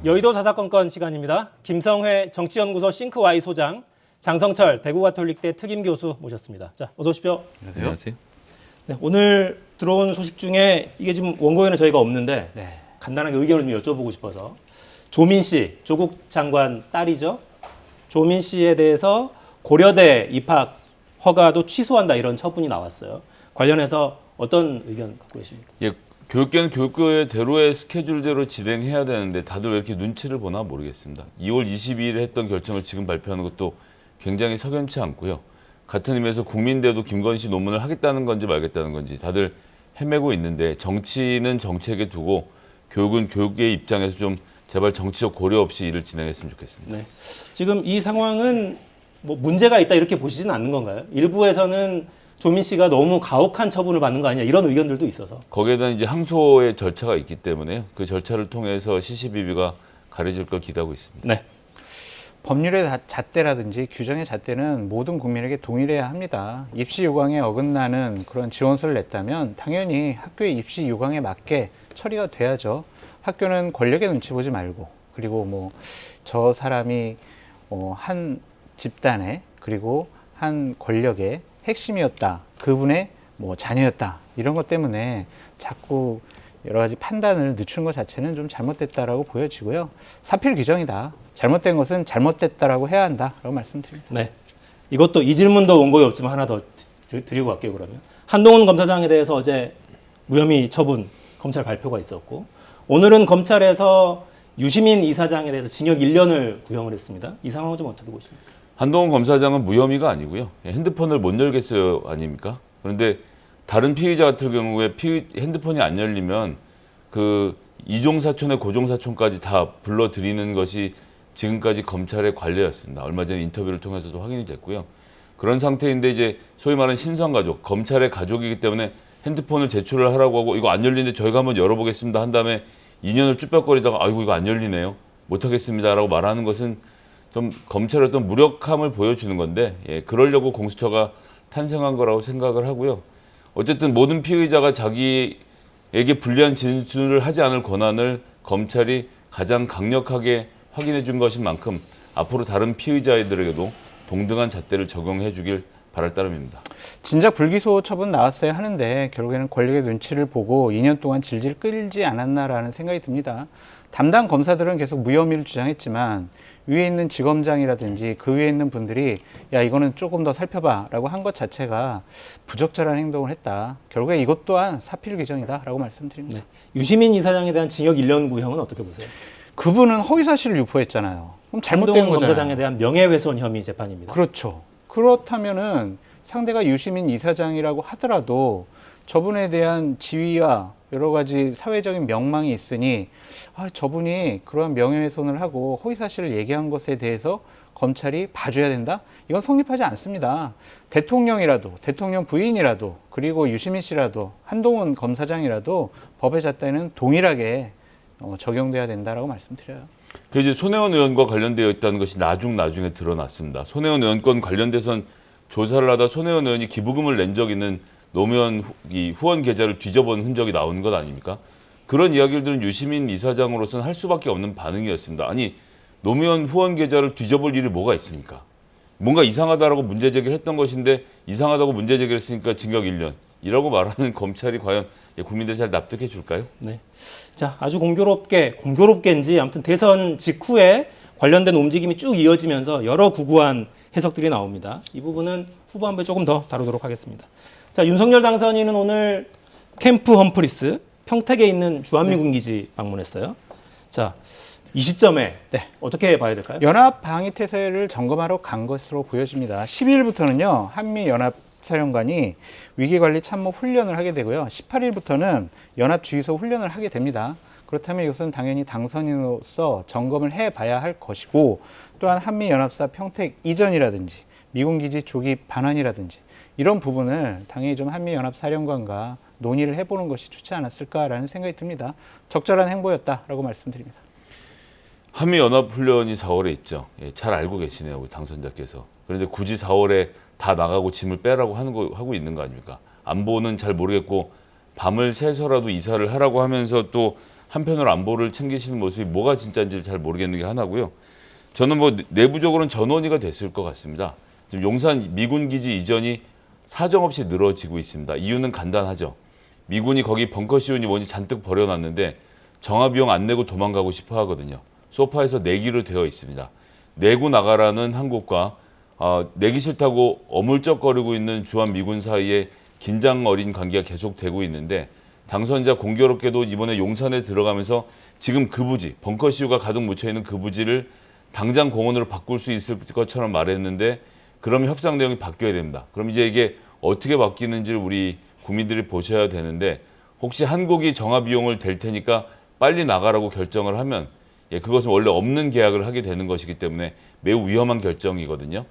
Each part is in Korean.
여의도 자사건건 시간입니다. 김성회 정치연구소 싱크와이 소장, 장성철 대구가톨릭대 특임교수 모셨습니다. 자, 어서 오십시오. 안녕하세요. 네, 오늘 들어온 소식 중에 이게 지금 원고에는 저희가 없는데 간단하게 의견을 좀 여쭤보고 싶어서 조민 씨, 조국 장관 딸이죠. 조민 씨에 대해서 고려대 입학 허가도 취소한다 이런 처분이 나왔어요. 관련해서 어떤 의견 갖고 계십니까? 예, 교육계는 교육계대로의 스케줄대로 진행해야 되는데 다들 왜 이렇게 눈치를 보나 모르겠습니다. 2월 22일에 했던 결정을 지금 발표하는 것도 굉장히 석연치 않고요. 같은 의미에서 국민대도 김건희 논문을 하겠다는 건지 말겠다는 건지 다들 헤매고 있는데 정치는 정책에 두고 교육은 교육의 입장에서 좀 제발 정치적 고려 없이 일을 진행했으면 좋겠습니다. 네. 지금 이 상황은 뭐 문제가 있다 이렇게 보시지는 않는 건가요? 일부에서는 조민 씨가 너무 가혹한 처분을 받는 거 아니냐 이런 의견들도 있어서. 거기에 대한 이제 항소의 절차가 있기 때문에 그 절차를 통해서 시시비비가 가려질 걸 기대하고 있습니다. 네. 법률의 잣대라든지 규정의 잣대는 모든 국민에게 동일해야 합니다. 입시 요강에 어긋나는 그런 지원서를 냈다면 당연히 학교의 입시 요강에 맞게 처리가 돼야죠. 학교는 권력의 눈치 보지 말고, 그리고 뭐 저 사람이 한 집단의 그리고 한 권력의 핵심이었다, 그분의 뭐 자녀였다, 이런 것 때문에 자꾸 여러 가지 판단을 늦추는 것 자체는 좀 잘못됐다라고 보여지고요. 사필 규정이다, 잘못된 것은 잘못됐다라고 해야 한다라고 말씀드립니다. 네. 이것도 이 질문도 원고에 없지만 하나 더 드리고 갈게요. 그러면 한동훈 검사장에 대해서 어제 무혐의 처분 검찰 발표가 있었고, 오늘은 검찰에서 유시민 이사장에 대해서 징역 1년을 구형을 했습니다. 이 상황은 좀 어떻게 보십니까? 한동훈 검사장은 무혐의가 아니고요. 핸드폰을 못 열겠어요 아닙니까? 그런데 다른 피의자 같은 경우에 핸드폰이 안 열리면 그 이종사촌의 고종사촌까지 다 불러들이는 것이 지금까지 검찰의 관례였습니다. 얼마 전에 인터뷰를 통해서도 확인이 됐고요. 그런 상태인데 이제 소위 말하는 신성가족, 검찰의 가족이기 때문에 핸드폰을 제출을 하라고 하고 이거 안 열리는데 저희가 한번 열어보겠습니다 한 다음에 2년을 쭈뼛거리다가 아이고 이거 안 열리네요, 못하겠습니다라고 말하는 것은 좀 검찰의 어떤 무력함을 보여주는 건데, 예, 그러려고 공수처가 탄생한 거라고 생각을 하고요. 어쨌든 모든 피의자가 자기에게 불리한 진술을 하지 않을 권한을 검찰이 가장 강력하게 확인해 준 것인 만큼 앞으로 다른 피의자들에게도 동등한 잣대를 적용해 주길 바랄 따름입니다. 진작 불기소 처분 나왔어야 하는데 결국에는 권력의 눈치를 보고 2년 동안 질질 끌지 않았나라는 생각이 듭니다. 담당 검사들은 계속 무혐의를 주장했지만 위에 있는 지검장이라든지 그 위에 있는 분들이 야 이거는 조금 더 살펴봐라고 한 것 자체가 부적절한 행동을 했다. 결국에 이것 또한 사필 규정이다라고 말씀드립니다. 네. 유시민 이사장에 대한 징역 1년 구형은 어떻게 보세요? 그분은 허위사실을 유포했잖아요. 그럼 잘못된 한동훈 거잖아요. 검사장에 대한 명예훼손 혐의 재판입니다. 그렇죠. 그렇다면은 상대가 유시민 이사장이라고 하더라도 저분에 대한 지위와 여러 가지 사회적인 명망이 있으니 저분이 그러한 명예훼손을 하고 허위사실을 얘기한 것에 대해서 검찰이 봐줘야 된다? 이건 성립하지 않습니다. 대통령이라도, 대통령 부인이라도, 그리고 유시민 씨라도, 한동훈 검사장이라도 법의 잣대는 동일하게 적용돼야 된다라고 말씀드려요. 그 이제 손혜원 의원과 관련되어 있다는 것이 나중에 드러났습니다. 손혜원 의원 건 관련돼선 조사를 하다 손혜원 의원이 기부금을 낸 적 있는 노무현 후원 계좌를 뒤져본 흔적이 나온 것 아닙니까? 그런 이야기들은 유시민 이사장으로서는 할 수밖에 없는 반응이었습니다. 아니, 노무현 후원 계좌를 뒤져볼 일이 뭐가 있습니까? 뭔가 이상하다라고 문제 제기를 했던 것인데 이상하다고 문제 제기를 했으니까 징역 1년이라고 말하는 검찰이 과연 국민들이 잘 납득해 줄까요? 네. 자, 아주 공교롭게인지 아무튼 대선 직후에 관련된 움직임이 쭉 이어지면서 여러 구구한 해석들이 나옵니다. 이 부분은 후반부에 조금 더 다루도록 하겠습니다. 자, 윤석열 당선인은 오늘 캠프 험프리스 평택에 있는 주한미군 기지 방문했어요. 자, 이 시점에 어떻게 봐야 될까요? 연합 방위 태세를 점검하러 간 것으로 보여집니다. 12일부터는요, 한미 연합 사령관이 위기관리 참모 훈련을 하게 되고요. 18일부터는 연합 주의소 훈련을 하게 됩니다. 그렇다면 이것은 당연히 당선인으로서 점검을 해봐야 할 것이고, 또한 한미연합사 평택 이전이라든지 미군 기지 조기 반환이라든지 이런 부분을 당연히 좀 한미연합사령관과 논의를 해보는 것이 좋지 않았을까라는 생각이 듭니다. 적절한 행보였다라고 말씀드립니다. 한미연합훈련이 4월에 있죠. 예, 잘 알고 계시네요, 우리 당선자께서. 그런데 굳이 4월에 다 나가고 짐을 빼라고 하고 있는 거 아닙니까? 안보는 잘 모르겠고 밤을 새서라도 이사를 하라고 하면서 또 한편으로 안보를 챙기시는 모습이 뭐가 진짜인지를 잘 모르겠는 게 하나고요. 저는 뭐 내부적으로는 전원의가 됐을 것 같습니다. 지금 용산 미군 기지 이전이 사정없이 늘어지고 있습니다. 이유는 간단하죠. 미군이 거기 벙커 씌우니 뭐니 잔뜩 버려놨는데 정화비용 안 내고 도망가고 싶어 하거든요. 소파에서 내기로 되어 있습니다. 내고 나가라는 한국과 내기 싫다고 어물쩍거리고 있는 주한미군 사이에 긴장 어린 관계가 계속되고 있는데 당선자 공교롭게도 이번에 용산에 들어가면서 지금 그 부지, 벙커 씌우가 가득 묻혀있는 그 부지를 당장 공원으로 바꿀 수 있을 것처럼 말했는데 그러면 협상 내용이 바뀌어야 됩니다. 그럼 이제 이게 어떻게 바뀌는지를 우리 국민들이 보셔야 되는데 혹시 한국이 정화 비용을 댈 테니까 빨리 나가라고 결정을 하면 그것은 원래 없는 계약을 하게 되는 것이기 때문에 매우 위험한 결정이거든요.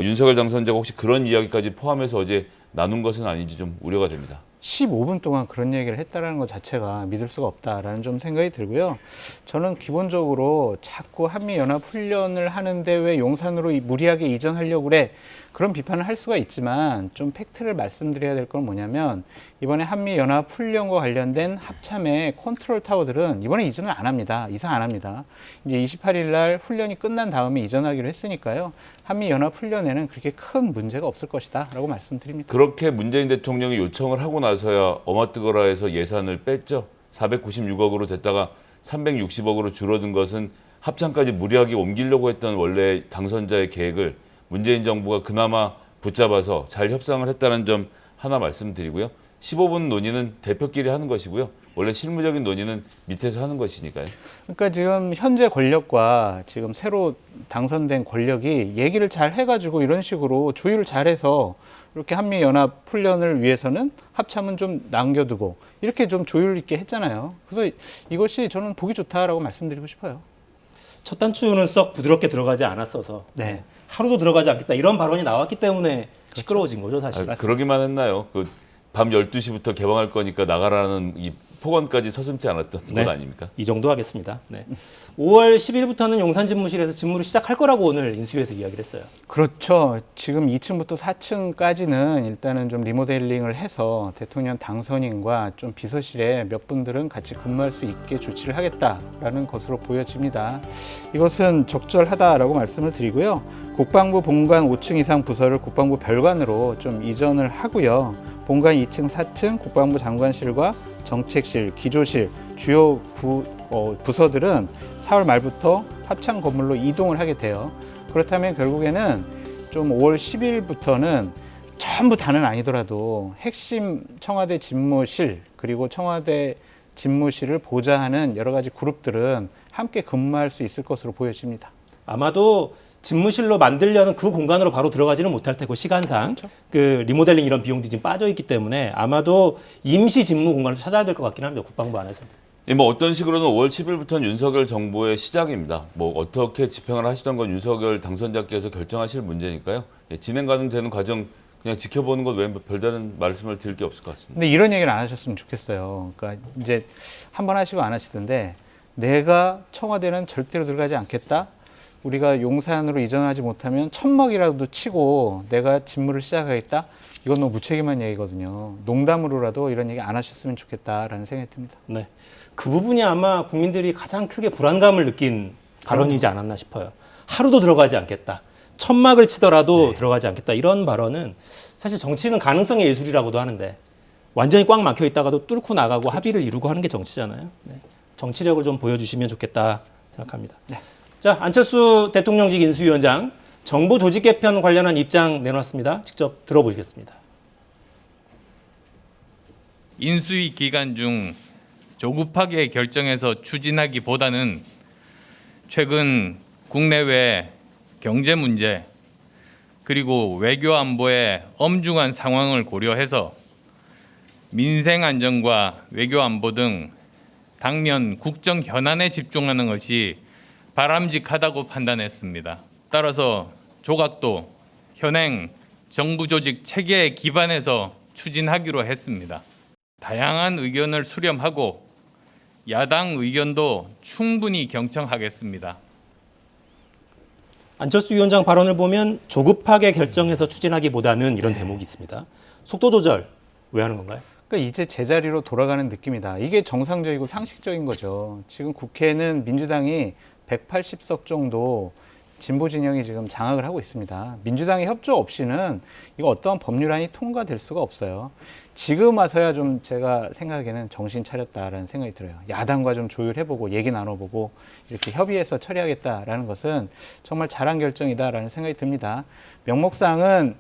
윤석열 당선자가 혹시 그런 이야기까지 포함해서 어제 나눈 것은 아닌지 좀 우려가 됩니다. 15분 동안 그런 얘기를 했다라는 것 자체가 믿을 수가 없다라는 좀 생각이 들고요. 저는 기본적으로 자꾸 한미연합훈련을 하는데 왜 용산으로 무리하게 이전하려고 그래? 그런 비판을 할 수가 있지만 좀 팩트를 말씀드려야 될 건 뭐냐면 이번에 한미연합훈련과 관련된 합참의 컨트롤 타워들은 이번에 이전을 안 합니다. 이상 안 합니다. 이제 28일 날 훈련이 끝난 다음에 이전하기로 했으니까요. 한미연합훈련에는 그렇게 큰 문제가 없을 것이다 라고 말씀드립니다. 그렇게 문재인 대통령이 요청을 하고 나서야 어마뜨거라에서 예산을 뺐죠. 496억으로 됐다가 360억으로 줄어든 것은 합참까지 무리하게 옮기려고 했던 원래 당선자의 계획을 문재인 정부가 그나마 붙잡아서 잘 협상을 했다는 점 하나 말씀드리고요. 15분 논의는 대표끼리 하는 것이고요. 원래 실무적인 논의는 밑에서 하는 것이니까요. 그러니까 지금 현재 권력과 지금 새로 당선된 권력이 얘기를 잘 해가지고 이런 식으로 조율을 잘해서 이렇게 한미연합 훈련을 위해서는 합참은 좀 남겨두고 이렇게 좀 조율 있게 했잖아요. 그래서 이것이 저는 보기 좋다라고 말씀드리고 싶어요. 첫 단추는 썩 부드럽게 들어가지 않았어서 네. 하루도 들어가지 않겠다 이런 발언이 나왔기 때문에 시끄러워진 거죠 사실. 그러기만 했나요? 밤 12시부터 개방할 거니까 나가라는 이 폭언까지 서슴지 않았던 것 아닙니까? 이 정도 하겠습니다. 네. 5월 10일부터는 용산 집무실에서 집무를 시작할 거라고 오늘 인수위에서 이야기를 했어요. 그렇죠. 지금 2층부터 4층까지는 일단은 좀 리모델링을 해서 대통령 당선인과 좀 비서실에 몇 분들은 같이 근무할 수 있게 조치를 하겠다라는 것으로 보여집니다. 이것은 적절하다라고 말씀을 드리고요. 국방부 본관 5층 이상 부서를 국방부 별관으로 좀 이전을 하고요. 본관 2층, 4층 국방부 장관실과 정책실, 기조실, 주요 부서들은 4월 말부터 합창 건물로 이동을 하게 돼요. 그렇다면 결국에는 좀 5월 10일부터는 전부 다는 아니더라도 핵심 청와대 집무실 그리고 청와대 집무실을 보좌하는 여러 가지 그룹들은 함께 근무할 수 있을 것으로 보여집니다. 아마도 집무실로 만들려는 그 공간으로 바로 들어가지는 못할 테고 시간상 그렇죠. 그 리모델링 이런 비용들이 지금 빠져 있기 때문에 아마도 임시 집무 공간을 찾아야 될 것 같긴 합니다. 국방부 안에서. 뭐 어떤 식으로는 5월 10일부터는 윤석열 정부의 시작입니다. 뭐 어떻게 집행을 하시던 건 윤석열 당선자께서 결정하실 문제니까요. 진행 되는 과정 그냥 지켜보는 것 외에 별다른 말씀을 드릴 게 없을 것 같습니다. 근데 이런 얘기를 안 하셨으면 좋겠어요. 그러니까 이제 한 번 하시고 안 하시던데 내가 청와대는 절대로 들어가지 않겠다. 우리가 용산으로 이전하지 못하면 천막이라도 치고 내가 집무를 시작하겠다. 이건 너무 무책임한 얘기거든요. 농담으로라도 이런 얘기 안 하셨으면 좋겠다라는 생각이 듭니다. 네. 그 부분이 아마 국민들이 가장 크게 불안감을 느낀 발언이지 않았나 싶어요. 하루도 들어가지 않겠다. 천막을 치더라도 들어가지 않겠다. 이런 발언은 사실 정치는 가능성의 예술이라고도 하는데 완전히 꽉 막혀 있다가도 뚫고 나가고 합의를 이루고 하는 게 정치잖아요. 네. 정치력을 좀 보여주시면 좋겠다 생각합니다. 네. 자, 안철수 대통령직 인수위원장 정부 조직 개편 관련한 입장 내놨습니다. 직접 들어보시겠습니다. 인수위 기간 중 조급하게 결정해서 추진하기보다는 최근 국내외 경제 문제 그리고 외교 안보의 엄중한 상황을 고려해서 민생 안정과 외교 안보 등 당면 국정 현안에 집중하는 것이 바람직하다고 판단했습니다. 따라서 조각도 현행 정부 조직 체계에 기반해서 추진하기로 했습니다. 다양한 의견을 수렴하고 야당 의견도 충분히 경청하겠습니다. 안철수 위원장 발언을 보면 조급하게 결정해서 추진하기보다는 이런 대목이 있습니다. 속도 조절 왜 하는 건가요? 그러니까 이제 제자리로 돌아가는 느낌이다. 이게 정상적이고 상식적인 거죠. 지금 국회는 민주당이 180석 정도 진보 진영이 지금 장악을 하고 있습니다. 민주당의 협조 없이는 이거 어떠한 법률안이 통과될 수가 없어요. 지금 와서야 좀 제가 생각에는 정신 차렸다라는 생각이 들어요. 야당과 좀 조율해보고 얘기 나눠보고 이렇게 협의해서 처리하겠다라는 것은 정말 잘한 결정이다라는 생각이 듭니다. 명목상은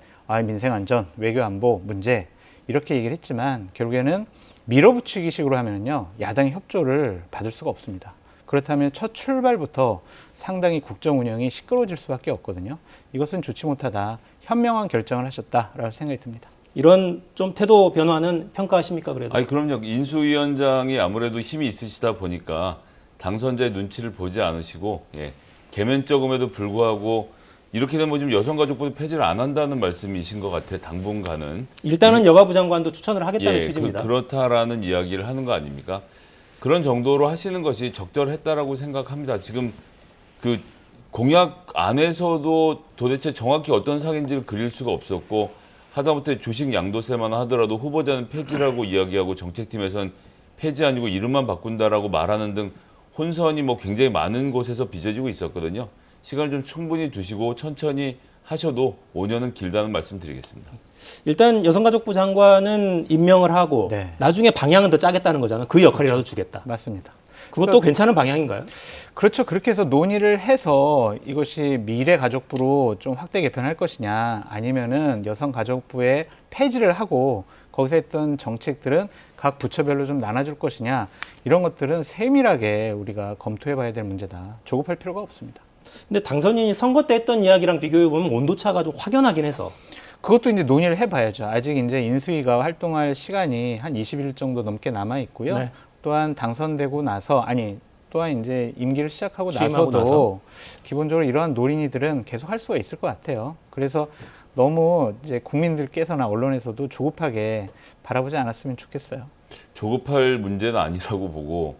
민생안전, 외교안보 문제 이렇게 얘기를 했지만 결국에는 밀어붙이기식으로 하면요 야당의 협조를 받을 수가 없습니다. 그렇다면 첫 출발부터 상당히 국정 운영이 시끄러워질 수밖에 없거든요. 이것은 좋지 못하다. 현명한 결정을 하셨다라고 생각이 듭니다. 이런 좀 태도 변화는 평가하십니까 그래도? 아니 그럼요. 인수위원장이 아무래도 힘이 있으시다 보니까 당선자의 눈치를 보지 않으시고 개면적음에도 불구하고 이렇게 되면 지금 여성가족부 폐지를 안 한다는 말씀이신 것 같아요. 당분간은. 일단은 여가부 장관도 추천을 하겠다는 취지입니다. 그렇다라는 이야기를 하는 거 아닙니까? 그런 정도로 하시는 것이 적절했다라고 생각합니다. 지금 그 공약 안에서도 도대체 정확히 어떤 상인지를 그릴 수가 없었고 하다못해 주식 양도세만 하더라도 후보자는 폐지라고 이야기하고 정책팀에선 폐지 아니고 이름만 바꾼다라고 말하는 등 혼선이 굉장히 많은 곳에서 빚어지고 있었거든요. 시간을 좀 충분히 두시고 천천히 하셔도 5년은 길다는 말씀 드리겠습니다. 일단 여성가족부 장관은 임명을 하고 네. 나중에 방향은 더 짜겠다는 거잖아요. 그 역할이라도 주겠다. 맞습니다. 그것도 괜찮은 방향인가요? 그렇죠. 그렇게 해서 논의를 해서 이것이 미래 가족부로 좀 확대 개편할 것이냐 아니면은 여성가족부에 폐지를 하고 거기서 했던 정책들은 각 부처별로 좀 나눠줄 것이냐 이런 것들은 세밀하게 우리가 검토해 봐야 될 문제다. 조급할 필요가 없습니다. 근데 당선인이 선거 때 했던 이야기랑 비교해 보면 온도차가 좀 확연하긴 해서 그것도 이제 논의를 해봐야죠. 아직 이제 인수위가 활동할 시간이 한 20일 정도 넘게 남아 있고요. 네. 또한 당선되고 나서 또한 이제 임기를 시작하고 취임하고 나서도 기본적으로 이러한 논의들은 계속 할 수가 있을 것 같아요. 그래서 너무 이제 국민들께서나 언론에서도 조급하게 바라보지 않았으면 좋겠어요. 조급할 문제는 아니라고 보고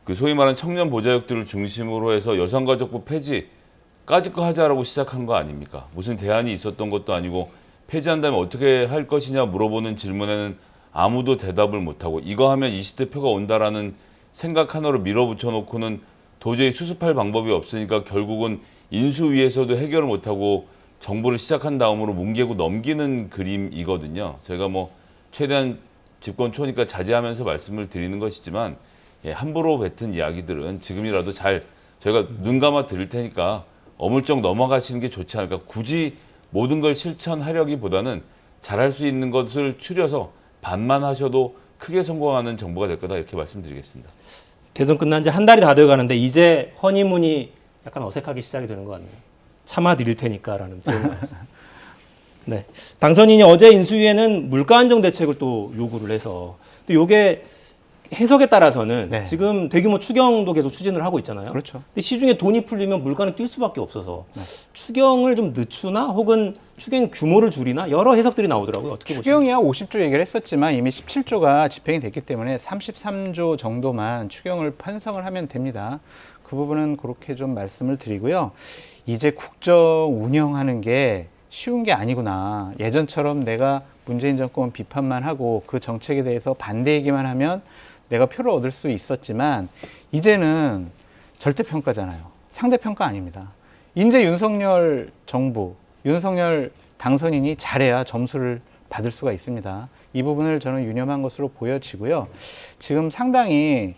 그 소위 말하는 청년 보좌역들을 중심으로 해서 여성가족부 폐지까지 거 하자라고 시작한 거 아닙니까? 무슨 대안이 있었던 것도 아니고 폐지한다면 어떻게 할 것이냐 물어보는 질문에는 아무도 대답을 못하고 이거 하면 20대 표가 온다라는 생각 하나로 밀어붙여 놓고는 도저히 수습할 방법이 없으니까 결국은 인수위에서도 해결을 못하고 정부를 시작한 다음으로 뭉개고 넘기는 그림이거든요. 저희가 최대한 집권 초니까 자제하면서 말씀을 드리는 것이지만 함부로 뱉은 이야기들은 지금이라도 잘 저희가 눈 감아 드릴 테니까 어물쩍 넘어가시는 게 좋지 않을까. 굳이 모든 걸 실천하려기보다는 잘할 수 있는 것을 추려서 반만 하셔도 크게 성공하는 정부가 될 거다 이렇게 말씀드리겠습니다. 대선 끝난 지 한 달이 다 돼가는데 이제 허니문이 약간 어색하게 시작이 되는 것 같네요. 참아드릴 테니까라는 표현이 나왔어요. 네, 당선인이 어제 인수위에는 물가 안정 대책을 또 요구를 해서 또 이게 해석에 따라서는 네. 지금 대규모 추경도 계속 추진을 하고 있잖아요. 그렇죠. 근데 시중에 돈이 풀리면 물가는 뛸 수밖에 없어서 추경을 좀 늦추나 혹은 추경 규모를 줄이나 여러 해석들이 나오더라고요. 어떻게 보십니까? 추경이야 50조 얘기를 했었지만 이미 17조가 집행이 됐기 때문에 33조 정도만 추경을 편성을 하면 됩니다. 그 부분은 그렇게 좀 말씀을 드리고요. 이제 국정 운영하는 게 쉬운 게 아니구나. 예전처럼 내가 문재인 정권 비판만 하고 그 정책에 대해서 반대 얘기만 하면 내가 표를 얻을 수 있었지만 이제는 절대평가잖아요. 상대평가 아닙니다. 이제 윤석열 정부, 윤석열 당선인이 잘해야 점수를 받을 수가 있습니다. 이 부분을 저는 유념한 것으로 보여지고요. 지금 상당히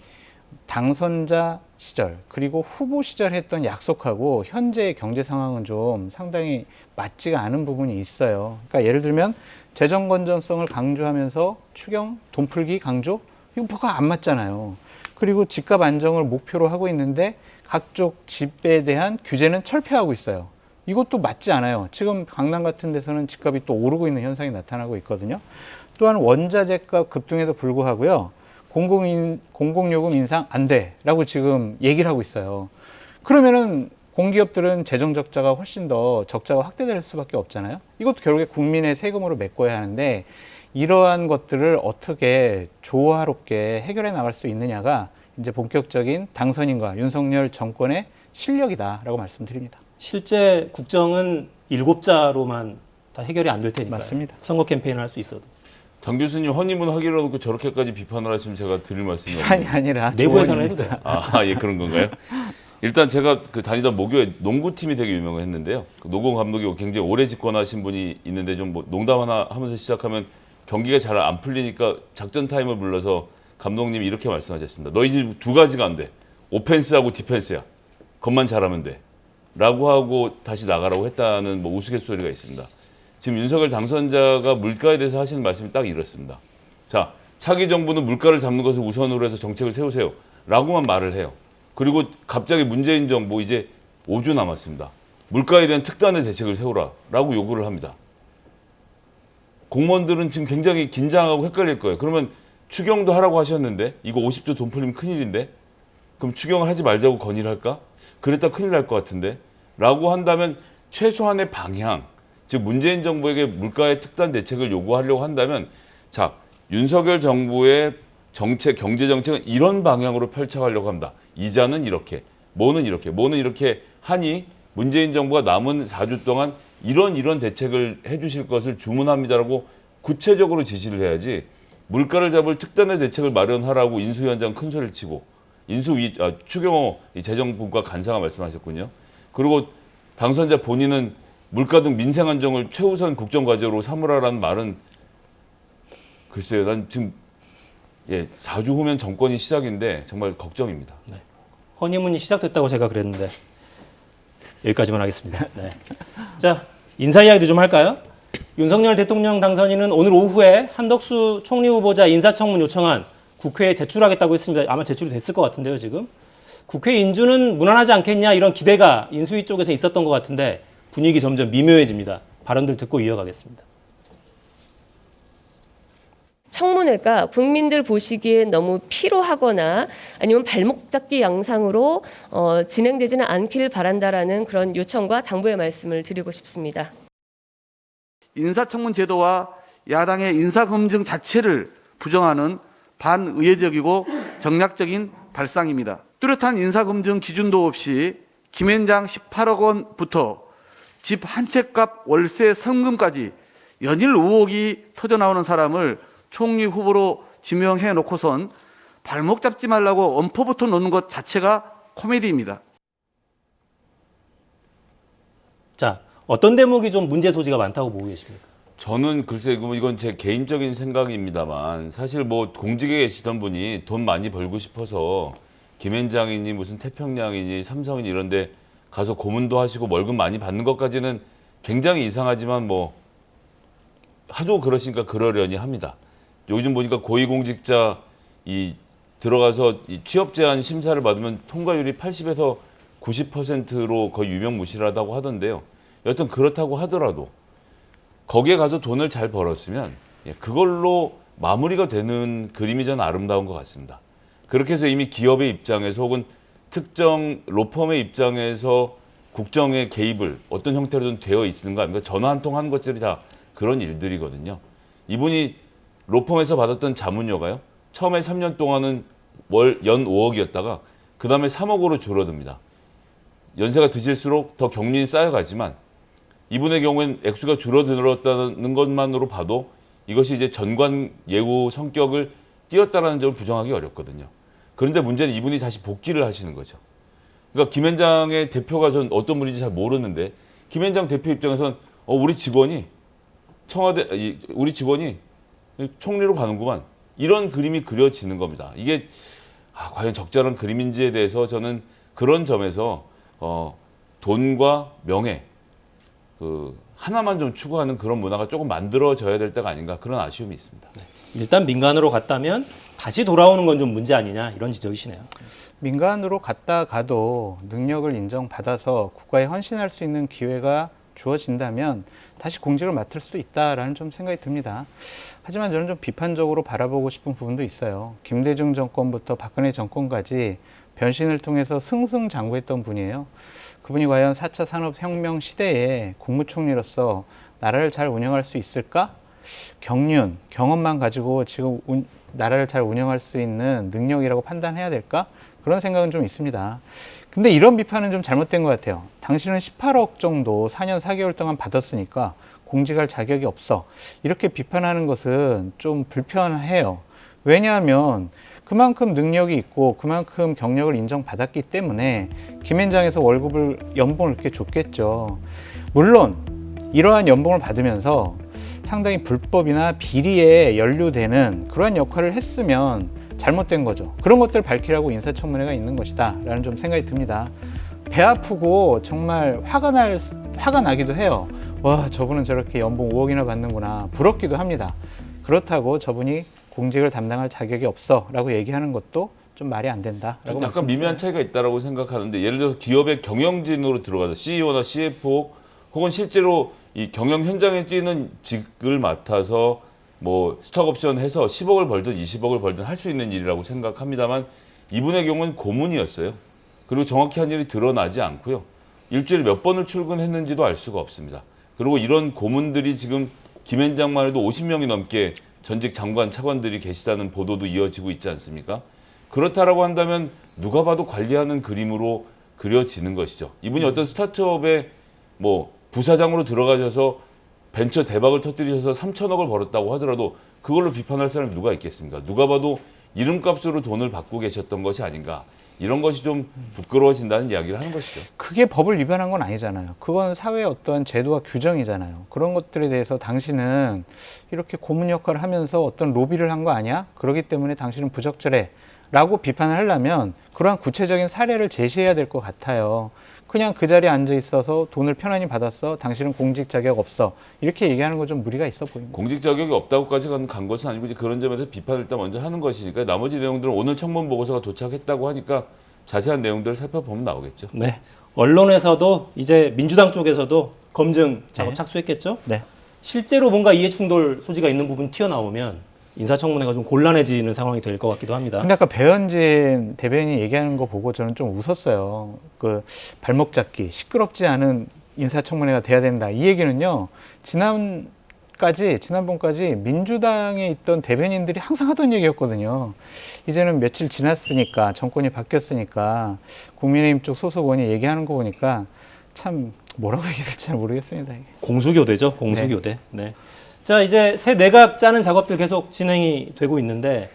당선자 시절 그리고 후보 시절 했던 약속하고 현재의 경제 상황은 좀 상당히 맞지가 않은 부분이 있어요. 그러니까 예를 들면 재정 건전성을 강조하면서 추경 돈풀기 강조 이거 뭐가 안 맞잖아요. 그리고 집값 안정을 목표로 하고 있는데 각종 집에 대한 규제는 철폐하고 있어요. 이것도 맞지 않아요. 지금 강남 같은 데서는 집값이 또 오르고 있는 현상이 나타나고 있거든요. 또한 원자재값 급등에도 불구하고요. 공공요금 인상 안 돼라고 지금 얘기를 하고 있어요. 그러면은 공기업들은 재정 적자가 훨씬 더 적자가 확대될 수밖에 없잖아요. 이것도 결국에 국민의 세금으로 메꿔야 하는데 이러한 것들을 어떻게 조화롭게 해결해 나갈 수 있느냐가 이제 본격적인 당선인과 윤석열 정권의 실력이다라고 말씀드립니다. 실제 국정은 7자로만 다 해결이 안 될 테니까요. 맞습니다. 선거 캠페인을 할 수 있어도. 장 교수님 허니문 하기로 놓고 저렇게까지 비판을 하시면 제가 드릴 말씀이 비판이 없네요. 아니라 내부에서는 해도 조언입니다. 돼요. 아, 예, 그런 건가요? 일단 제가 그 다니던 모교에 농구팀이 되게 유명했는데요. 그 노공 감독이 굉장히 오래 집권하신 분이 있는데 좀 뭐 농담 하나 하면서 시작하면 경기가 잘 안 풀리니까 작전 타임을 불러서 감독님이 이렇게 말씀하셨습니다. 너희 집 두 가지가 안 돼. 오펜스하고 디펜스야. 그것만 잘하면 돼. 라고 하고 다시 나가라고 했다는 뭐 우스갯소리가 있습니다. 지금 윤석열 당선자가 물가에 대해서 하시는 말씀이 딱 이렇습니다. 자, 차기 정부는 물가를 잡는 것을 우선으로 해서 정책을 세우세요. 라고만 말을 해요. 그리고 갑자기 문재인 정부 이제 5주 남았습니다. 물가에 대한 특단의 대책을 세우라. 라고 요구를 합니다. 공무원들은 지금 굉장히 긴장하고 헷갈릴 거예요. 그러면 추경도 하라고 하셨는데 이거 50조 돈 풀리면 큰일인데 그럼 추경을 하지 말자고 건의를 할까? 그랬다 큰일 날 것 같은데 라고 한다면 최소한의 방향, 즉 문재인 정부에게 물가의 특단 대책을 요구하려고 한다면 자, 윤석열 정부의 정책, 경제 정책은 이런 방향으로 펼쳐가려고 합니다. 이자는 이렇게, 뭐는 이렇게 하니 문재인 정부가 남은 4주 동안 이런 대책을 해주실 것을 주문합니다라고 구체적으로 지시를 해야지 물가를 잡을 특단의 대책을 마련하라고 인수위원장 큰 소리를 치고 추경호 재정부가 간사가 말씀하셨군요. 그리고 당선자 본인은 물가 등 민생 안정을 최우선 국정과제로 삼으라라는 말은 글쎄요. 난 지금 4주 후면 정권이 시작인데 정말 걱정입니다. 허니문이 시작됐다고 제가 그랬는데 여기까지만 하겠습니다. 네. 자, 인사 이야기도 좀 할까요? 윤석열 대통령 당선인은 오늘 오후에 한덕수 총리 후보자 인사청문 요청안 국회에 제출하겠다고 했습니다. 아마 제출이 됐을 것 같은데요, 지금. 국회 인주는 무난하지 않겠냐 이런 기대가 인수위 쪽에서 있었던 것 같은데 분위기 점점 미묘해집니다. 발언들 듣고 이어가겠습니다. 청문회가 국민들 보시기엔 너무 피로하거나 아니면 발목 잡기 양상으로 진행되지는 않기를 바란다라는 그런 요청과 당부의 말씀을 드리고 싶습니다. 인사청문 제도와 야당의 인사검증 자체를 부정하는 반의회적이고 정략적인 발상입니다. 뚜렷한 인사검증 기준도 없이 김앤장 18억 원부터 집 한 채 값 월세 성금까지 연일 의혹이 터져나오는 사람을 총리 후보로 지명해 놓고선 발목 잡지 말라고 엄포부터 놓는 것 자체가 코미디입니다. 자, 어떤 대목이 좀 문제 소지가 많다고 보고 계십니까? 저는 글쎄 이건 제 개인적인 생각입니다만 사실 뭐 공직에 계시던 분이 돈 많이 벌고 싶어서 김앤장이니 무슨 태평양이니 삼성이니 이런 데 가서 고문도 하시고 월급 많이 받는 것까지는 굉장히 이상하지만 뭐 하도 그러시니까 그러려니 합니다. 요즘 보니까 고위공직자 들어가서 취업 제한 심사를 받으면 통과율이 80에서 90%로 거의 유명무실하다고 하던데요. 여튼 그렇다고 하더라도 거기에 가서 돈을 잘 벌었으면 그걸로 마무리가 되는 그림이 전 아름다운 것 같습니다. 그렇게 해서 이미 기업의 입장에서 혹은 특정 로펌의 입장에서 국정의 개입을 어떤 형태로든 되어 있는 거 아닙니까? 전화 한 통 하는 것들이 다 그런 일들이거든요. 이분이 로펌에서 받았던 자문료가요. 처음에 3년 동안은 연 5억이었다가 그 다음에 3억으로 줄어듭니다. 연세가 드실수록 더 경륜이 쌓여가지만 이분의 경우엔 액수가 줄어들었다는 것만으로 봐도 이것이 이제 전관 예우 성격을 띄었다는 점을 부정하기 어렵거든요. 그런데 문제는 이분이 다시 복귀를 하시는 거죠. 그러니까 김앤장의 대표가 전 어떤 분인지 잘 모르는데 김앤장 대표 입장에서는 우리 직원이 총리로 가는구만. 이런 그림이 그려지는 겁니다. 이게 과연 적절한 그림인지에 대해서 저는 그런 점에서 돈과 명예 하나만 좀 추구하는 그런 문화가 조금 만들어져야 될 때가 아닌가 그런 아쉬움이 있습니다. 일단 민간으로 갔다면 다시 돌아오는 건 좀 문제 아니냐 이런 지적이시네요. 민간으로 갔다 가도 능력을 인정받아서 국가에 헌신할 수 있는 기회가 주어진다면 다시 공직을 맡을 수도 있다라는 좀 생각이 듭니다. 하지만 저는 좀 비판적으로 바라보고 싶은 부분도 있어요. 김대중 정권부터 박근혜 정권까지 변신을 통해서 승승장구했던 분이에요. 그분이 과연 4차 산업혁명 시대에 국무총리로서 나라를 잘 운영할 수 있을까? 경험만 가지고 지금 나라를 잘 운영할 수 있는 능력이라고 판단해야 될까? 그런 생각은 좀 있습니다. 근데 이런 비판은 좀 잘못된 것 같아요. 당신은 18억 정도 4년 4개월 동안 받았으니까 공직할 자격이 없어. 이렇게 비판하는 것은 좀 불편해요. 왜냐하면 그만큼 능력이 있고 그만큼 경력을 인정받았기 때문에 김앤장에서 연봉을 그렇게 줬겠죠. 물론 이러한 연봉을 받으면서 상당히 불법이나 비리에 연루되는 그러한 역할을 했으면 잘못된 거죠. 그런 것들을 밝히라고 인사청문회가 있는 것이다 라는 좀 생각이 듭니다. 배 아프고 정말 화가 나기도 해요. 와, 저분은 저렇게 연봉 5억이나 받는구나. 부럽기도 합니다. 그렇다고 저분이 공직을 담당할 자격이 없어 라고 얘기하는 것도 좀 말이 안 된다. 약간 미묘한 차이가 있다고 생각하는데, 예를 들어서 기업의 경영진으로 들어가서 CEO나 CFO 혹은 실제로 이 경영 현장에 뛰는 직을 맡아서 뭐 스톡옵션 해서 10억을 벌든 20억을 벌든 할 수 있는 일이라고 생각합니다만, 이분의 경우는 고문이었어요. 그리고 정확히 한 일이 드러나지 않고요. 일주일에 몇 번을 출근했는지도 알 수가 없습니다. 그리고 이런 고문들이 지금 김앤장만 해도 50명이 넘게 전직 장관, 차관들이 계시다는 보도도 이어지고 있지 않습니까? 그렇다라고 한다면 누가 봐도 관리하는 그림으로 그려지는 것이죠. 이분이 어떤 스타트업의 뭐 부사장으로 들어가셔서 벤처 대박을 터뜨리셔서 3천억을 벌었다고 하더라도 그걸로 비판할 사람이 누가 있겠습니까? 누가 봐도 이름값으로 돈을 받고 계셨던 것이 아닌가. 이런 것이 좀 부끄러워진다는 이야기를 하는 것이죠. 그게 법을 위반한 건 아니잖아요. 그건 사회의 어떤 제도와 규정이잖아요. 그런 것들에 대해서 당신은 이렇게 고문 역할을 하면서 어떤 로비를 한 거 아니야? 그렇기 때문에 당신은 부적절해 라고 비판을 하려면 그러한 구체적인 사례를 제시해야 될 것 같아요. 그냥 그 자리에 앉아 있어서 돈을 편안히 받았어. 당신은 공직 자격 없어. 이렇게 얘기하는 건 좀 무리가 있어 보입니다. 공직 자격이 없다고까지 간 것은 아니고, 이제 그런 점에서 비판을 일단 먼저 하는 것이니까 나머지 내용들은 오늘 청문 보고서가 도착했다고 하니까 자세한 내용들을 살펴보면 나오겠죠. 네. 언론에서도 이제 민주당 쪽에서도 검증 작업 착수했겠죠. 네. 실제로 뭔가 이해충돌 소지가 있는 부분이 튀어나오면 인사청문회가 좀 곤란해지는 상황이 될 것 같기도 합니다. 근데 아까 배현진 대변인이 얘기하는 거 보고 저는 좀 웃었어요. 그 발목 잡기, 시끄럽지 않은 인사청문회가 돼야 된다. 이 얘기는요, 지난번까지 민주당에 있던 대변인들이 항상 하던 얘기였거든요. 이제는 며칠 지났으니까, 정권이 바뀌었으니까 국민의힘 쪽 소속 의원이 얘기하는 거 보니까 참 뭐라고 얘기해야 될지 잘 모르겠습니다. 이게. 공수교대죠, 공수교대. 네. 자, 이제 새 내각 짜는 작업들 계속 진행이 되고 있는데,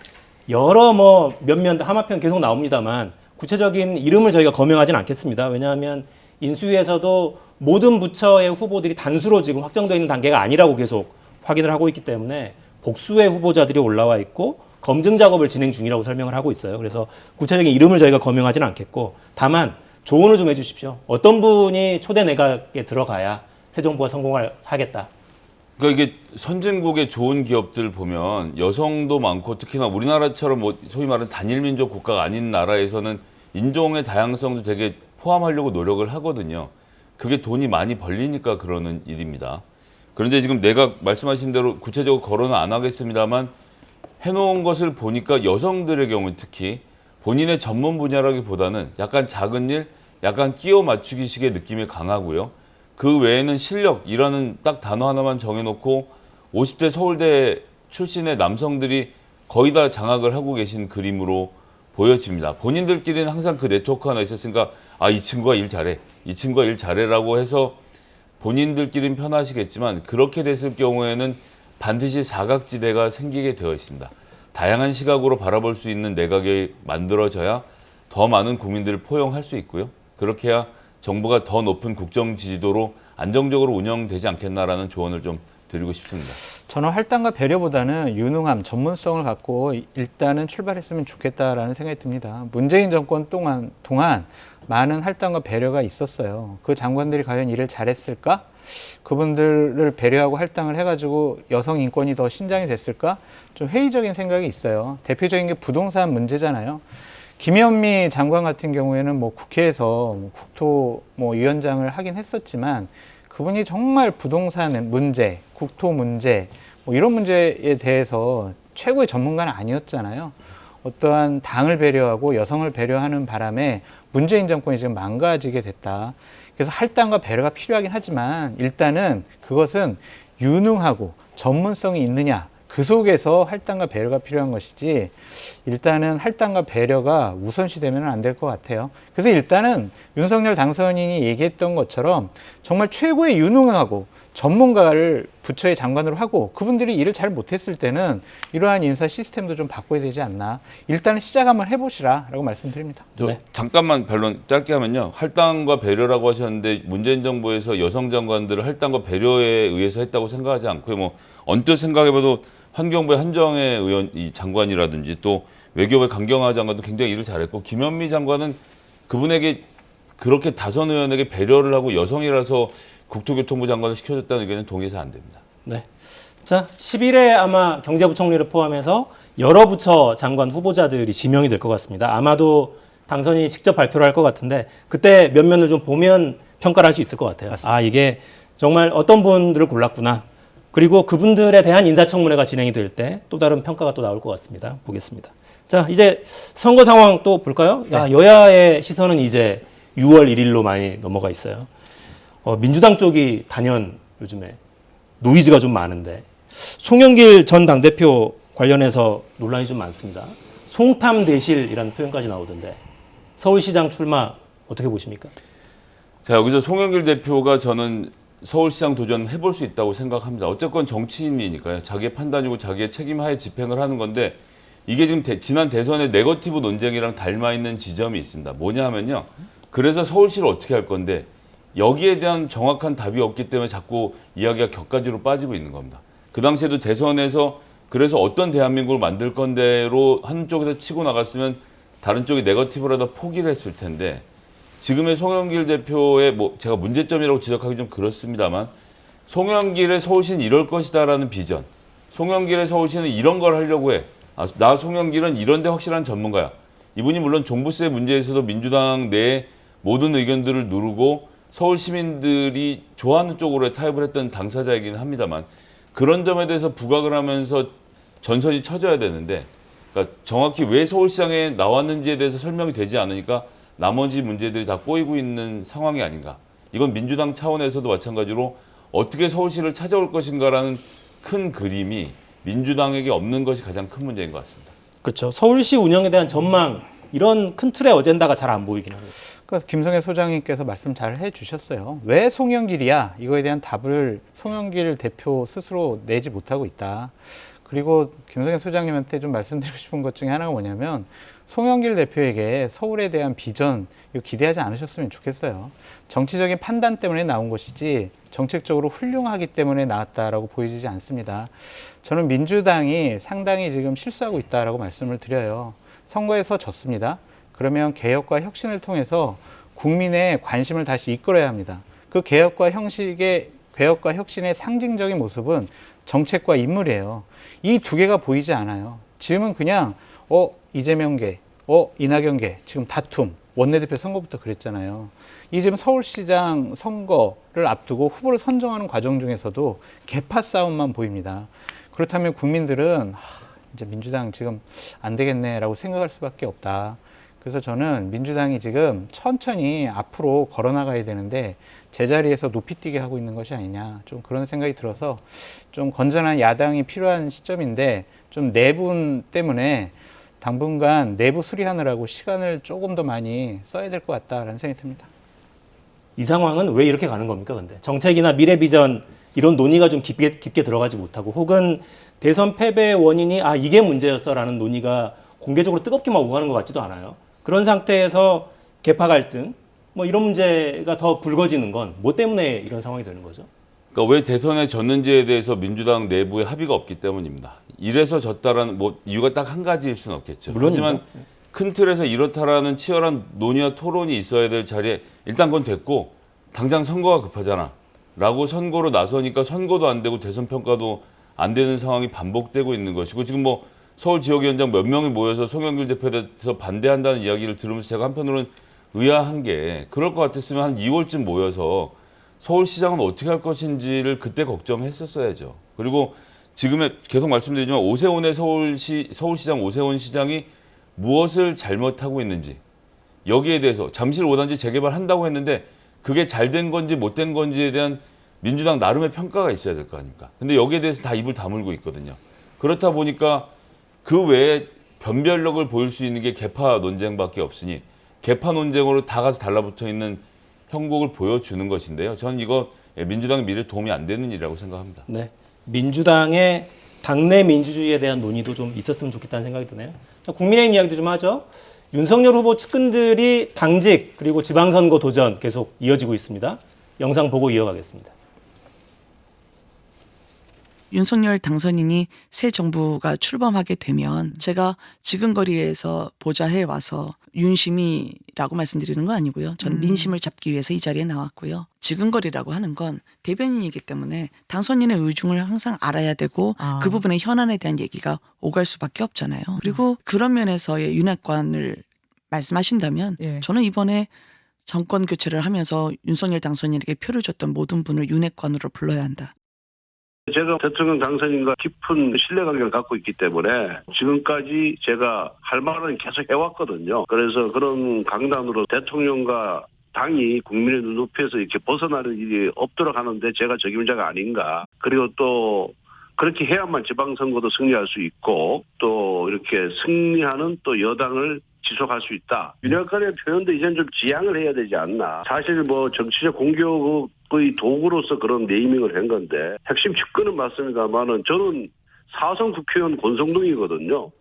여러 몇몇 하마평 계속 나옵니다만 구체적인 이름을 저희가 거명하진 않겠습니다. 왜냐하면 인수위에서도 모든 부처의 후보들이 단수로 지금 확정되어 있는 단계가 아니라고 계속 확인을 하고 있기 때문에 복수의 후보자들이 올라와 있고 검증 작업을 진행 중이라고 설명을 하고 있어요. 그래서 구체적인 이름을 저희가 거명하지는 않겠고, 다만 조언을 좀 해주십시오. 어떤 분이 초대 내각에 들어가야 새 정부가 성공을 하겠다. 그러니까 이게 선진국의 좋은 기업들 보면 여성도 많고, 특히나 우리나라처럼 뭐 소위 말하는 단일민족 국가가 아닌 나라에서는 인종의 다양성도 되게 포함하려고 노력을 하거든요. 그게 돈이 많이 벌리니까 그러는 일입니다. 그런데 지금 내가 말씀하신 대로 구체적으로 거론은 안 하겠습니다만, 해놓은 것을 보니까 여성들의 경우 특히 본인의 전문 분야라기보다는 약간 작은 일, 약간 끼워 맞추기식의 느낌이 강하고요. 그 외에는 실력이라는 딱 단어 하나만 정해놓고 50대 서울대 출신의 남성들이 거의 다 장악을 하고 계신 그림으로 보여집니다. 본인들끼리는 항상 그 네트워크 하나 있었으니까, 아, 이 친구가 일 잘해, 이 친구가 일 잘해라고 해서 본인들끼리는 편하시겠지만, 그렇게 됐을 경우에는 반드시 사각지대가 생기게 되어 있습니다. 다양한 시각으로 바라볼 수 있는 내각이 만들어져야 더 많은 국민들을 포용할 수 있고요. 그렇게 해야 정부가 더 높은 국정 지지도로 안정적으로 운영되지 않겠나라는 조언을 좀 드리고 싶습니다. 저는 할당과 배려보다는 유능함, 전문성을 갖고 일단은 출발했으면 좋겠다라는 생각이 듭니다. 문재인 정권 동안 많은 할당과 배려가 있었어요. 그 장관들이 과연 일을 잘했을까? 그분들을 배려하고 할당을 해가지고 여성 인권이 더 신장이 됐을까? 좀 회의적인 생각이 있어요. 대표적인 게 부동산 문제잖아요. 김현미 장관 같은 경우에는 뭐 국회에서 국토위원장을 하긴 했었지만, 그분이 정말 부동산 문제, 국토 문제, 뭐 이런 문제에 대해서 최고의 전문가는 아니었잖아요. 어떠한 당을 배려하고 여성을 배려하는 바람에 문재인 정권이 지금 망가지게 됐다. 그래서 할당과 배려가 필요하긴 하지만 일단은 그것은 유능하고 전문성이 있느냐, 그 속에서 할당과 배려가 필요한 것이지 일단은 할당과 배려가 우선시되면 안 될 것 같아요. 그래서 일단은 윤석열 당선인이 얘기했던 것처럼 정말 최고의 유능하고 전문가를 부처의 장관으로 하고 그분들이 일을 잘 못했을 때는 이러한 인사 시스템도 좀 바꿔야 되지 않나. 일단은 시작 한번 해보시라라고 말씀드립니다. 저 잠깐만 변론 짧게 하면요. 할당과 배려라고 하셨는데 문재인 정부에서 여성 장관들을 할당과 배려에 의해서 했다고 생각하지 않고요. 뭐 언뜻 생각해봐도 환경부의 한정혜 의원 이 장관이라든지 또 외교부의 강경화 장관도 굉장히 일을 잘했고 김현미 장관은 그분에게 그렇게 다선 의원에게 배려를 하고 여성이라서 국토교통부 장관을 시켜줬다는 의견은 동의해서 안 됩니다. 네. 자, 10일에 아마 경제부총리를 포함해서 여러 부처 장관 후보자들이 지명이 될 것 같습니다. 아마도 당선인이 직접 발표를 할 것 같은데 그때 면면을 좀 보면 평가를 할 수 있을 것 같아요. 아, 이게 정말 어떤 분들을 골랐구나. 그리고 그분들에 대한 인사청문회가 진행이 될 때 또 다른 평가가 또 나올 것 같습니다. 보겠습니다. 자, 이제 선거 상황 또 볼까요? 야, 여야의 시선은 이제 6월 1일로 많이 넘어가 있어요. 민주당 쪽이 단연 요즘에 노이즈가 좀 많은데 송영길 전 당대표 관련해서 논란이 좀 많습니다. 송탐대실이라는 표현까지 나오던데 서울시장 출마 어떻게 보십니까? 자, 여기서 송영길 대표가 저는 서울시장 도전 해볼 수 있다고 생각합니다. 어쨌건 정치인이니까요. 자기의 판단이고 자기의 책임하에 집행을 하는 건데 이게 지금 지난 대선의 네거티브 논쟁이랑 닮아있는 지점이 있습니다. 뭐냐 하면요. 그래서 서울시를 어떻게 할 건데 여기에 대한 정확한 답이 없기 때문에 자꾸 이야기가 격가지로 빠지고 있는 겁니다. 그 당시에도 대선에서 그래서 어떤 대한민국을 만들 건데로 한쪽에서 치고 나갔으면 다른 쪽이 네거티브라도 포기를 했을 텐데 지금의 송영길 대표의 뭐 제가 문제점이라고 지적하기 좀 그렇습니다만 송영길의 서울시는 이럴 것이다라는 비전, 송영길의 서울시는 이런 걸 하려고 해. 나 송영길은 이런 데 확실한 전문가야. 이분이 물론 종부세 문제에서도 민주당 내 모든 의견들을 누르고 서울 시민들이 좋아하는 쪽으로 타협을 했던 당사자이긴 합니다만 그런 점에 대해서 부각을 하면서 전선이 쳐져야 되는데 그러니까 정확히 왜 서울시장에 나왔는지에 대해서 설명이 되지 않으니까 나머지 문제들이 다 꼬이고 있는 상황이 아닌가. 이건 민주당 차원에서도 마찬가지로 어떻게 서울시를 찾아올 것인가라는 큰 그림이 민주당에게 없는 것이 가장 큰 문제인 것 같습니다. 그렇죠. 서울시 운영에 대한 전망 이런 큰 틀의 어젠다가 잘 안 보이긴 합니다. 그래서 김성애 소장님께서 말씀 잘 해주셨어요. 왜 송영길이야? 이거에 대한 답을 송영길 대표 스스로 내지 못하고 있다. 그리고 김성애 소장님한테 좀 말씀드리고 싶은 것 중에 하나가 뭐냐면 송영길 대표에게 서울에 대한 비전 이거 기대하지 않으셨으면 좋겠어요. 정치적인 판단 때문에 나온 것이지 정책적으로 훌륭하기 때문에 나왔다라고 보여지지 않습니다. 저는 민주당이 상당히 지금 실수하고 있다라고 말씀을 드려요. 선거에서 졌습니다. 그러면 개혁과 혁신을 통해서 국민의 관심을 다시 이끌어야 합니다. 그 개혁과 혁신의 상징적인 모습은 정책과 인물이에요. 이 두 개가 보이지 않아요. 지금은 그냥 이재명계, 이낙연계, 지금 다툼, 원내대표 선거부터 그랬잖아요. 이 지금 서울시장 선거를 앞두고 후보를 선정하는 과정 중에서도 개파 싸움만 보입니다. 그렇다면 국민들은 이제 민주당 지금 안 되겠네라고 생각할 수밖에 없다. 그래서 저는 민주당이 지금 천천히 앞으로 걸어나가야 되는데 제자리에서 높이 뛰게 하고 있는 것이 아니냐 좀 그런 생각이 들어서 좀 건전한 야당이 필요한 시점인데 좀 내분 때문에 당분간 내부 수리하느라고 시간을 조금 더 많이 써야 될 것 같다라는 생각이 듭니다. 이 상황은 왜 이렇게 가는 겁니까? 근데 정책이나 미래 비전 이런 논의가 좀 깊게 들어가지 못하고 혹은 대선 패배의 원인이 이게 문제였어라는 논의가 공개적으로 뜨겁게만 오가는 것 같지도 않아요. 그런 상태에서 계파 갈등 뭐 이런 문제가 더 불거지는 건 뭐 때문에 이런 상황이 되는 거죠? 그러니까 왜 대선에 졌는지에 대해서 민주당 내부에 합의가 없기 때문입니다. 이래서 졌다라는 뭐 이유가 딱 한 가지일 수는 없겠죠. 하지만 큰 틀에서 이렇다라는 치열한 논의와 토론이 있어야 될 자리에 일단 그건 됐고 당장 선거가 급하잖아 라고 선거로 나서니까 선거도 안 되고 대선 평가도 안 되는 상황이 반복되고 있는 것이고 지금 뭐 서울 지역위원장 몇 명이 모여서 송영길 대표에 대해서 반대한다는 이야기를 들으면서 제가 한편으로는 의아한 게 그럴 것 같았으면 한 2월쯤 모여서 서울시장은 어떻게 할 것인지를 그때 걱정했었어야죠. 그리고 지금의 계속 말씀드리지만 오세훈의 서울시장 오세훈 시장이 무엇을 잘못하고 있는지 여기에 대해서 잠실 5단지 재개발한다고 했는데 그게 잘 된 건지 못 된 건지에 대한 민주당 나름의 평가가 있어야 될 거 아닙니까? 근데 여기에 대해서 다 입을 다물고 있거든요. 그렇다 보니까 그 외에 변별력을 보일 수 있는 게 개파 논쟁밖에 없으니 개파 논쟁으로 다 가서 달라붙어 있는 형국을 보여주는 것인데요. 저는 이거 민주당의 미래에 도움이 안 되는 일이라고 생각합니다. 네. 민주당의 당내 민주주의에 대한 논의도 좀 있었으면 좋겠다는 생각이 드네요. 자, 국민의힘 이야기도 좀 하죠. 윤석열 후보 측근들이 당직 그리고 지방선거 도전 계속 이어지고 있습니다. 영상 보고 이어가겠습니다. 윤석열 당선인이 새 정부가 출범하게 되면 제가 지근거리에서 보좌해 와서 윤심이라고 말씀드리는 거 아니고요. 저는 민심을 잡기 위해서 이 자리에 나왔고요. 지근거리라고 하는 건 대변인이기 때문에 당선인의 의중을 항상 알아야 되고 그 부분의 현안에 대한 얘기가 오갈 수밖에 없잖아요. 그리고 그런 면에서의 윤핵관을 말씀하신다면 저는 이번에 정권 교체를 하면서 윤석열 당선인에게 표를 줬던 모든 분을 윤핵관으로 불러야 한다. 제가 대통령 당선인과 깊은 신뢰관계를 갖고 있기 때문에 지금까지 제가 할 말은 계속 해왔거든요. 그래서 그런 강단으로 대통령과 당이 국민의 눈높이에서 이렇게 벗어나는 일이 없도록 하는데 제가 적임자가 아닌가. 그리고 또 그렇게 해야만 지방선거도 승리할 수 있고 또 이렇게 승리하는 또 여당을 지속할 수 있다. 윤핵관의 표현도 이제는 좀 지양을 해야 되지 않나. 사실 뭐 정치적 공격의 도구로서 그런 네이밍을 한 건데 핵심 측근은 맞습니다만은 저는 사선 국회의원 권성동이거든요.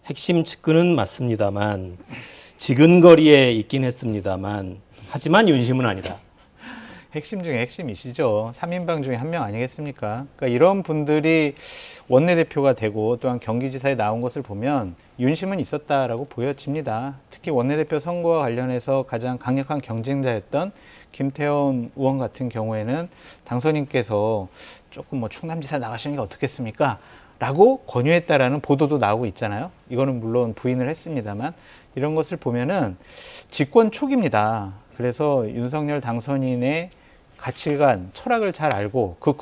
핵심 측근은 맞습니다만 지근거리에 있긴 했습니다만 하지만 윤심은 아니다. 핵심 중에 핵심이시죠. 3인방 중에 한 명 아니겠습니까? 그러니까 이런 분들이 원내대표가 되고 또한 경기지사에 나온 것을 보면 윤심은 있었다라고 보여집니다. 특히 원내대표 선거와 관련해서 가장 강력한 경쟁자였던 김태원 의원 같은 경우에는 당선인께서 조금 뭐 충남지사 나가시는 게 어떻겠습니까? 라고 권유했다라는 보도도 나오고 있잖아요. 이거는 물론 부인을 했습니다만 이런 것을 보면은 집권 초기입니다. 그래서 윤석열 당선인의 가치관, 철학을 잘 알고 그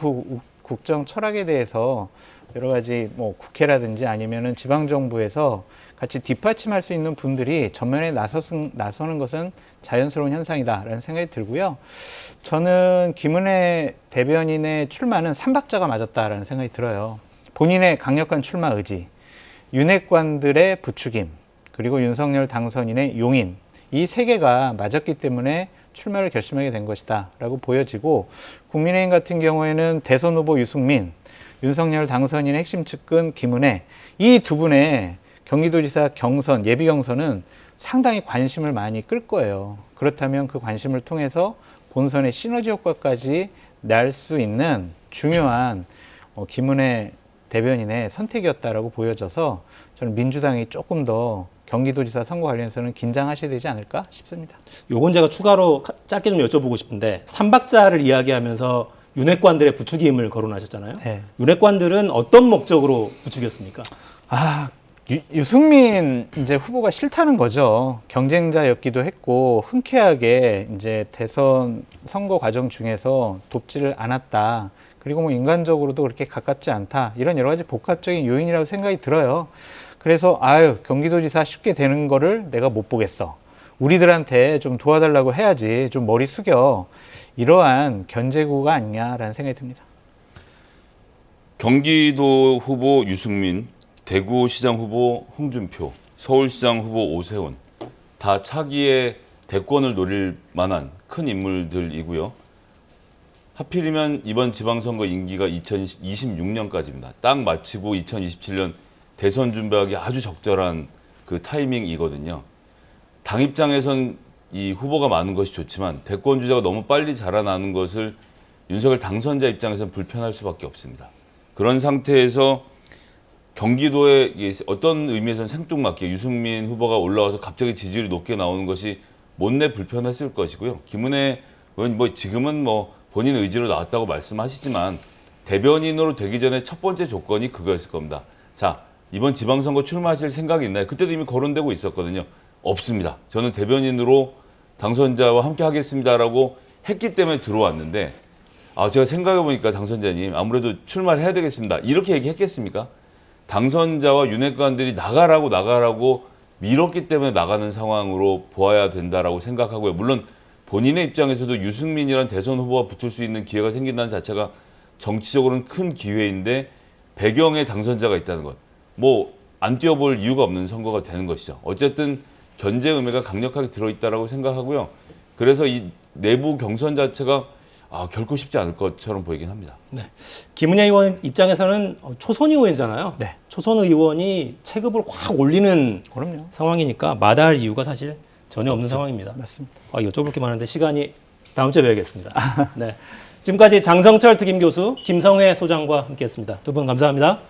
국정 철학에 대해서 여러 가지 뭐 국회라든지 아니면은 지방정부에서 같이 뒷받침할 수 있는 분들이 전면에 나서는 것은 자연스러운 현상이다라는 생각이 들고요. 저는 김은혜 대변인의 출마는 삼박자가 맞았다라는 생각이 들어요. 본인의 강력한 출마 의지, 윤핵관들의 부추김, 그리고 윤석열 당선인의 용인, 이 세 개가 맞았기 때문에 출마를 결심하게 된 것이다 라고 보여지고 국민의힘 같은 경우에는 대선 후보 유승민, 윤석열 당선인의 핵심 측근 김은혜 이 두 분의 경기도지사 경선, 예비 경선은 상당히 관심을 많이 끌 거예요. 그렇다면 그 관심을 통해서 본선의 시너지 효과까지 낼 수 있는 중요한 김은혜 대변인의 선택이었다라고 보여져서 저는 민주당이 조금 더 경기도지사 선거 관련해서는 긴장하셔야 되지 않을까 싶습니다. 요건 제가 추가로 짧게 좀 여쭤보고 싶은데 삼박자를 이야기하면서 윤핵관들의 부추김을 거론하셨잖아요. 네. 윤핵관들은 어떤 목적으로 부추겼습니까? 유승민 이제 후보가 싫다는 거죠. 경쟁자였기도 했고 흔쾌하게 이제 대선 선거 과정 중에서 돕지를 않았다. 그리고 뭐 인간적으로도 그렇게 가깝지 않다. 이런 여러 가지 복합적인 요인이라고 생각이 들어요. 그래서 경기도지사 쉽게 되는 거를 내가 못 보겠어. 우리들한테 좀 도와달라고 해야지. 좀 머리 숙여. 이러한 견제구가 아니냐라는 생각이 듭니다. 경기도 후보 유승민, 대구시장 후보 홍준표, 서울시장 후보 오세훈 다 차기의 대권을 노릴 만한 큰 인물들이고요. 하필이면 이번 지방선거 임기가 2026년까지입니다. 딱 마치고 2027년 대선 준비하기 아주 적절한 그 타이밍이거든요. 당 입장에선 이 후보가 많은 것이 좋지만 대권 주자가 너무 빨리 자라나는 것을 윤석열 당선자 입장에서는 불편할 수밖에 없습니다. 그런 상태에서 경기도에 어떤 의미에서는 생뚱맞게 유승민 후보가 올라와서 갑자기 지지율이 높게 나오는 것이 못내 불편했을 것이고요. 김은혜 의원 지금은 본인 의지로 나왔다고 말씀하시지만 대변인으로 되기 전에 첫 번째 조건이 그거였을 겁니다. 자, 이번 지방선거 출마하실 생각이 있나요? 그때도 이미 거론되고 있었거든요. 없습니다. 저는 대변인으로 당선자와 함께 하겠습니다라고 했기 때문에 들어왔는데 제가 생각해보니까 당선자님 아무래도 출마를 해야 되겠습니다. 이렇게 얘기했겠습니까? 당선자와 윤핵관들이 나가라고 밀었기 때문에 나가는 상황으로 보아야 된다라고 생각하고요. 물론 본인의 입장에서도 유승민이란 대선 후보가 붙을 수 있는 기회가 생긴다는 자체가 정치적으로는 큰 기회인데 배경에 당선자가 있다는 것. 뭐 안 뛰어볼 이유가 없는 선거가 되는 것이죠. 어쨌든 견제 의미가 강력하게 들어있다라고 생각하고요. 그래서 이 내부 경선 자체가 결코 쉽지 않을 것처럼 보이긴 합니다. 네. 김은혜 의원 입장에서는 초선 의원이잖아요. 네. 초선 의원이 체급을 확 올리는 그럼요. 상황이니까 마다할 이유가 사실 전혀 없는 상황입니다. 맞습니다. 여쭤볼 게 많은데 시간이 다음 주에 뵈겠습니다. 네. 지금까지 장성철 특임 교수, 김성회 소장과 함께했습니다. 두 분 감사합니다.